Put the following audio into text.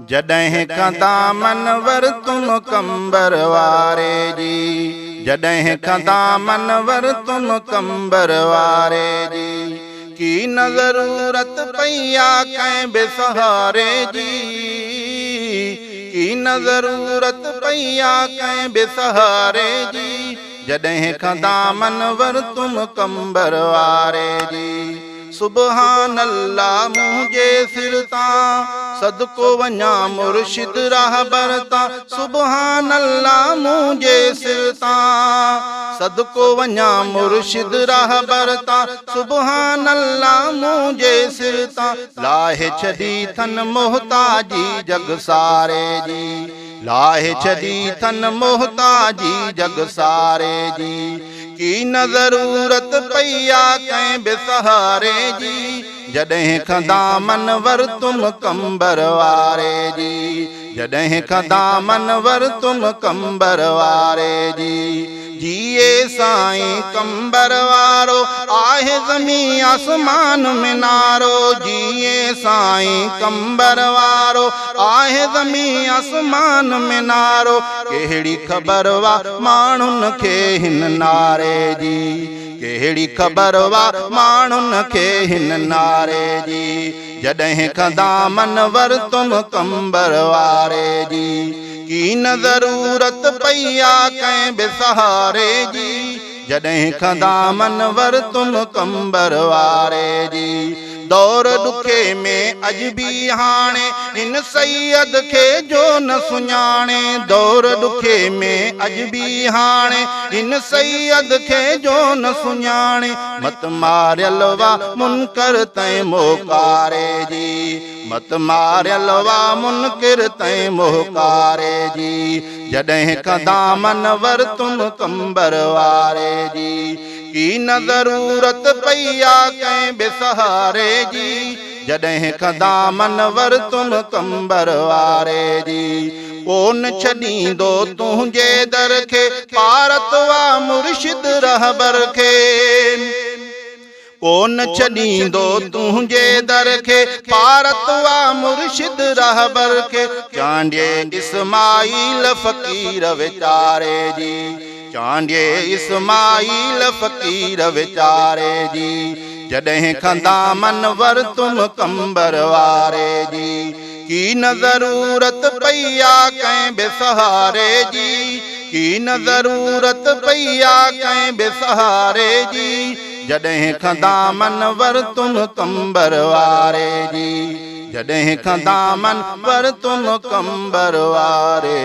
जॾहिं कंदा मनवर तुम कंबर वारे जी, जॾहिं कंदा मनवर तुम कंबर वारे जी। की न ज़रूरत पईया कंहिं बेसहारे जी, की न ज़रूरत पईया कंहिं बेसहारे जी। जॾहिं कंदा मनवर तुम कंबर वारे जी। सुबहान अल्लाह मुंहिंजे सिर तां सदको वञा मुर्शिद रहबर तां। सुबहान अल्लाह मुंहिंजे सिर तां सदको वञा मुर्शिद रहबर तां। सुबहान अल्लाह मुंहिंजे सिर तां लाहे छॾी थन मोहताजी जग सारे जी, लाहे छॾी थन मोहताजी जग सारे जी। की न ज़रूरत पईया कंहिं बेसहारे जी, जॾहिं कंदा मनवर तुम कंबर वारे जी, जॾहिं कंदा मनवर तुम कंबर वारे जी। जिए साईं कंबर वारो आहे ज़मीं आसमान में नारो। जिए साईं कंबर वारो आहे ज़मीं आसमान में नारो। कहिड़ी ख़बर वा माण्हुनि खे हिन नारे जी, कहिड़ी ख़बर वा माण्हुनि खे हिन नारे जी। जॾहिं कंदा मनवर तुम कंबर वारे जी। की न ज़रूरत पईया कंहिं बेसहारे जी, जॾहिं कंदा मनवर तुम कंबर वारे जी। दौर ॾुखे में अॼु बि हाणे हिन सैयद खे जो न सुञाणे। दौर ॾुखे में अॼु बि हाणे हिन सैयद खे जो न सुञाणे। मत मारियल वा मुनकर तैं मोकारे जी, मत मारियल वा मुनकिर तैं मोकारे जी। जॾहिं कंदा मनवर तुम कंबर वारे जी। की न ज़रूरत पईया कंहिं बेसहारे जी, जॾहिं कंदा मनवर तुम कंबर वारे जी। कोन छॾींदो तुंहिंजे दर खे पारत वा मुर्शिद रहबर खे। कोन छॾींदो तुंहिंजे दर खे पारत वा मुर्शिद रहबर खे। चांडिए इस्माईल फ़कीर वीचारे जी, चांडिए इस्माईल फ़कीर वीचारे जी। जॾहिं कंदा मनवर तुम कंबर वारे जी। की न ज़रूरत पईया कंहिं बेसहारे जी, की न ज़रूरत पईया कंहिं बेसहारे जी। जॾहिं कंदा मनवर तुम कंबर वारे जी, जॾहिं कंदा मनवर तुम कंबर वारे